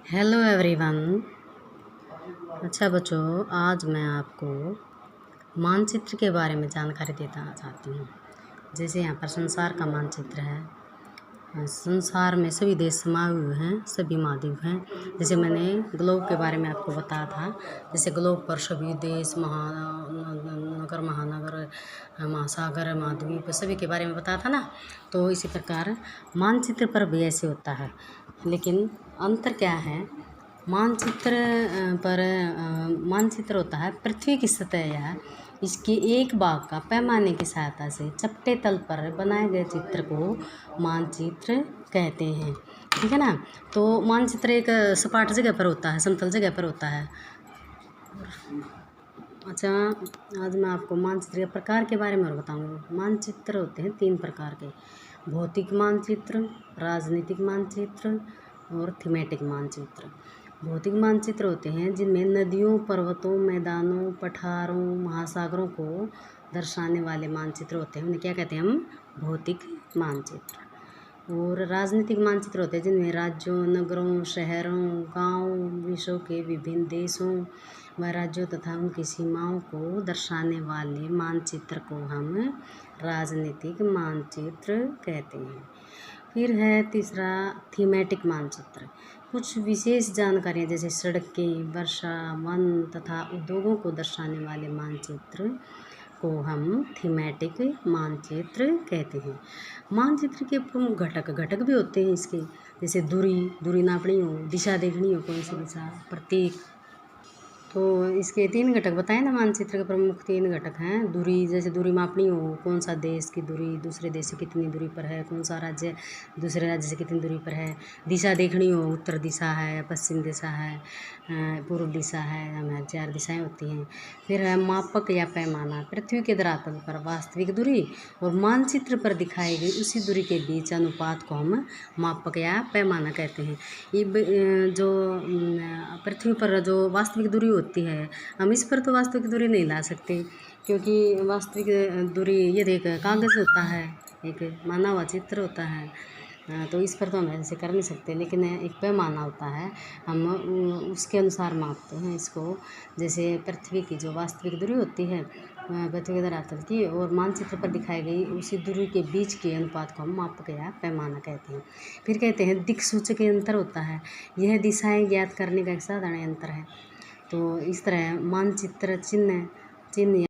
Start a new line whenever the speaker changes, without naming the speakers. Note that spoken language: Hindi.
Hello everyone. अच्छा बच्चों, आज मैं आपको मानचित्र के बारे में जानकारी देना चाहती हूँ। जैसे यहाँ पर संसार का मानचित्र है। संसार में सभी देश समाये हुए हैं, सभी महाद्वीप हैं। जैसे मैंने ग्लोब के बारे में आपको बताया था। जैसे ग्लोब पर सभी देश, महानगर, महासागर, महाद्वीप सभी के बारे में बताया था ना। तो इसी प्रकार मानचित्र पर भी ऐसे होता है, लेकिन अंतर क्या है। मानचित्र होता है पृथ्वी की सतह या इसके एक भाग का पैमाने की सहायता से चपटे तल पर बनाए गए चित्र को मानचित्र कहते हैं। ठीक है ना। तो मानचित्र एक सपाट जगह पर होता है, समतल जगह पर होता है। अच्छा, आज मैं आपको मानचित्र के प्रकार के बारे में और बताऊंगी। मानचित्र होते हैं 3 प्रकार के: भौतिक मानचित्र, राजनीतिक मानचित्र और थीमेटिक मानचित्र। भौतिक मानचित्र होते हैं जिनमें नदियों, पर्वतों, मैदानों, पठारों, महासागरों को दर्शाने वाले मानचित्र होते हैं। उन्हें क्या कहते हैं हम? भौतिक मानचित्र। और राजनीतिक मानचित्र होते हैं जिनमें राज्यों, नगरों, शहरों, गाँव, विश्व के विभिन्न देशों व राज्यों तथा उनकी सीमाओं को दर्शाने वाले मानचित्र को हम राजनीतिक मानचित्र कहते हैं। फिर है तीसरा थीमेटिक मानचित्र। कुछ विशेष जानकारियाँ जैसे सड़कें, वर्षा, वन तथा उद्योगों को दर्शाने वाले मानचित्र को हम थीमेटिक मानचित्र कहते हैं। मानचित्र के प्रमुख घटक भी होते हैं इसके। जैसे दूरी नापनी हो, दिशा देखनी हो, कौन सी दिशा, प्रतीक। तो इसके 3 घटक बताएं ना। मानचित्र के प्रमुख 3 घटक हैं। दूरी, जैसे दूरी मापनी हो, कौन सा देश की दूरी दूसरे देश से कितनी दूरी पर है, कौन सा राज्य दूसरे राज्य से कितनी दूरी पर है। दिशा देखनी हो, उत्तर दिशा है, पश्चिम दिशा है, पूर्व दिशा है, हमें 4 दिशाएं होती हैं। फिर है मापक या पैमाना। पृथ्वी के धरातल पर वास्तविक दूरी और मानचित्र पर दिखाई गई उसी दूरी के बीच अनुपात को हम मापक या पैमाना कहते हैं। ये जो पृथ्वी पर जो वास्तविक दूरी होती है, हम इस पर तो वास्तविक दूरी नहीं ला सकते, क्योंकि वास्तविक दूरी ये देख कागज़ होता है, एक माना हुआ चित्र होता है। तो इस पर तो हम ऐसे कर नहीं सकते, लेकिन एक पैमाना होता है, हम उसके अनुसार मापते हैं इसको। जैसे पृथ्वी की जो वास्तविक दूरी होती है, पृथ्वी के धरातल की, और मानचित्र पर दिखाई गई उसी दूरी के बीच के अनुपात को हम मापक या पैमाना कहते हैं। फिर कहते हैं दिक्सूचक यंत्र होता है। यह दिशाएं ज्ञात करने का एक साधारण यंत्र है। तो इस तरह मानचित्र चिन्ह